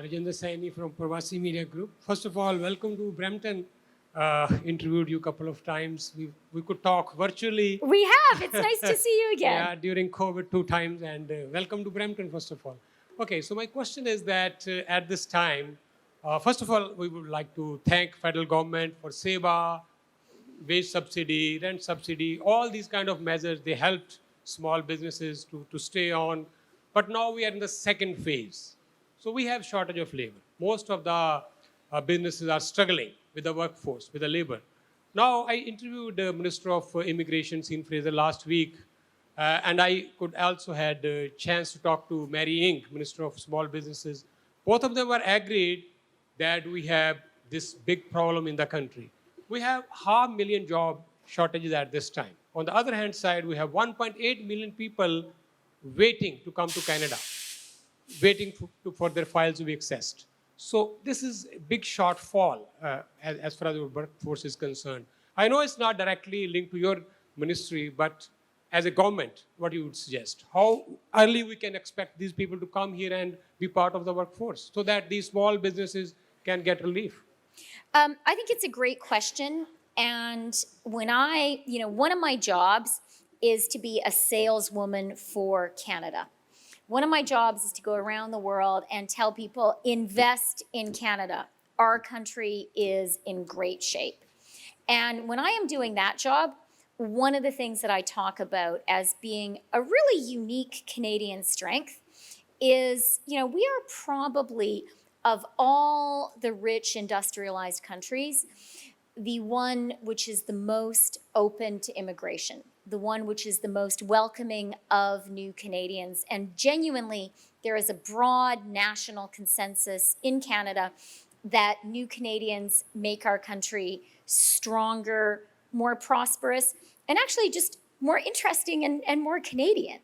Rajendra Saini from Parvasi Media Group. First of all, welcome to Brampton. Interviewed you a couple of times. We could talk virtually. We have. It's nice to see you again. Yeah, during COVID 2 times. And welcome to Brampton, first of all. Okay, so my question is that at this time, first of all, we would like to thank federal government for SEBA, wage subsidy, rent subsidy, all these kind of measures. They helped small businesses to stay on. But now we are in the second phase. So we have shortage of labor. Most of the businesses are struggling with the workforce, with the labor. Now, I interviewed the Minister of Immigration, Sean Fraser, last week, and I could also had a chance to talk to Mary Ng, Minister of Small Businesses. Both of them were agreed that we have this big problem in the country. We have 500,000 job shortages at this time. On the other hand side, we have 1.8 million people waiting to come to Canada, waiting for their files to be accessed. So this is a big shortfall as far as the workforce is concerned. I know it's not directly linked to your ministry, but as a government, what you would suggest? How early we can expect these people to come here and be part of the workforce so that these small businesses can get relief? I think it's a great question. And when one of my jobs is to be a saleswoman for Canada. One of my jobs is to go around the world and tell people, invest in Canada. Our country is in great shape. And when I am doing that job, one of the things that I talk about as being a really unique Canadian strength is, we are probably, of all the rich industrialized countries, the one which is the most open to immigration, the one which is the most welcoming of new Canadians. And genuinely, there is a broad national consensus in Canada that new Canadians make our country stronger, more prosperous, and actually just more interesting and more Canadian.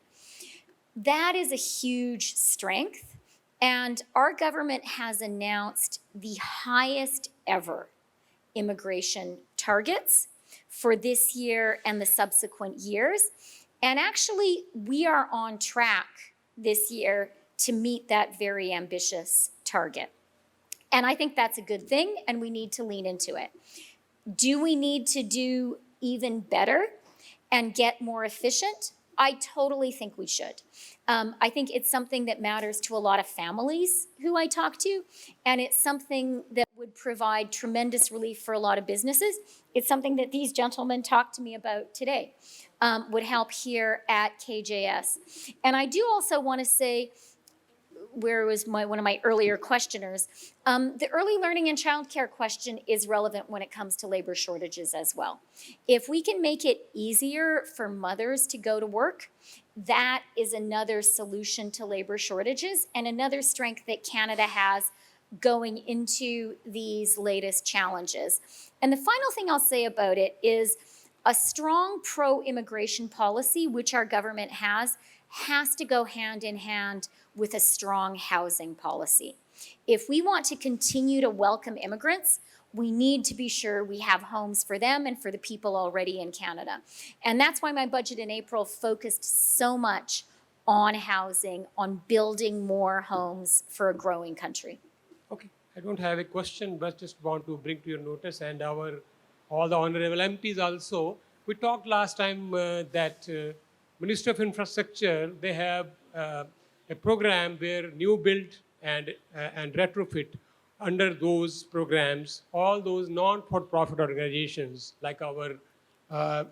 That is a huge strength. And our government has announced the highest ever immigration targets for this year and the subsequent years. And actually, we are on track this year to meet that very ambitious target. And I think that's a good thing, and we need to lean into it. Do we need to do even better and get more efficient? I totally think we should. I think it's something that matters to a lot of families who I talk to, and it's something that would provide tremendous relief for a lot of businesses. It's something that these gentlemen talked to me about today, would help here at KJS. And I do also want to say, where was one of my earlier questioners, the early learning and childcare question is relevant when it comes to labor shortages as well. If we can make it easier for mothers to go to work, that is another solution to labor shortages and another strength that Canada has going into these latest challenges. And the final thing I'll say about it is a strong pro-immigration policy, which our government has to go hand in hand with a strong housing policy. If we want to continue to welcome immigrants, we need to be sure we have homes for them and for the people already in Canada. And that's why my budget in April focused so much on housing, on building more homes for a growing country. Okay, I don't have a question, but just want to bring to your notice and all the honorable MPs also. We talked last time that Ministry of Infrastructure, they have a program where new build and retrofit under those programs, all those non-for-profit organizations like our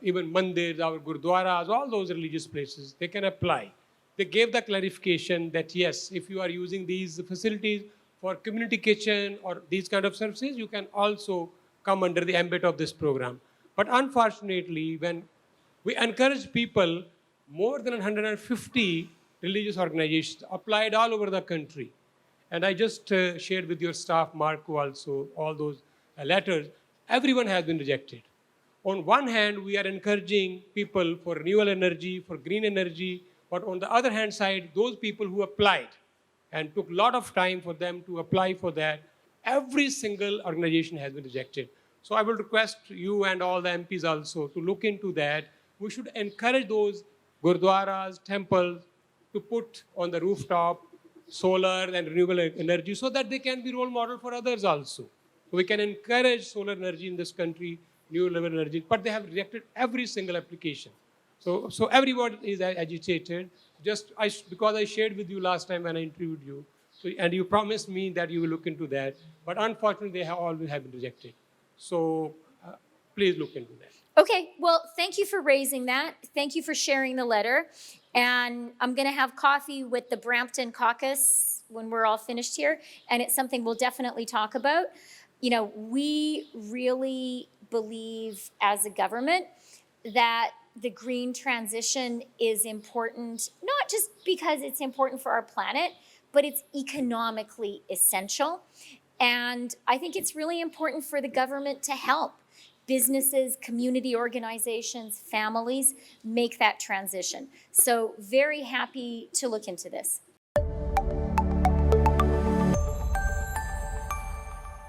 even mandirs, our gurdwaras, all those religious places, they can apply. They gave the clarification that yes, if you are using these facilities for community kitchen or these kind of services, you can also come under the ambit of this program. But unfortunately, when we encourage people, more than 150 religious organizations applied all over the country. And I just shared with your staff, Marco, also, all those letters. Everyone has been rejected. On one hand, we are encouraging people for renewable energy, for green energy, but on the other hand side, those people who applied and took a lot of time for them to apply for that, every single organization has been rejected. So I will request you and all the MPs also to look into that. We should encourage those gurdwaras, temples, to put on the rooftop solar and renewable energy so that they can be role model for others also. So we can encourage solar energy in this country, renewable energy, but they have rejected every single application. So everyone is agitated. Because I shared with you last time when I interviewed you, and you promised me that you will look into that, but unfortunately they have always have been rejected. So please look into that. Okay, well, thank you for raising that. Thank you for sharing the letter. And I'm going to have coffee with the Brampton caucus when we're all finished here. And it's something we'll definitely talk about. You know, we really believe as a government that the green transition is important, not just because it's important for our planet, but it's economically essential. And I think it's really important for the government to help businesses, community organizations, families make that transition. So very happy to look into this.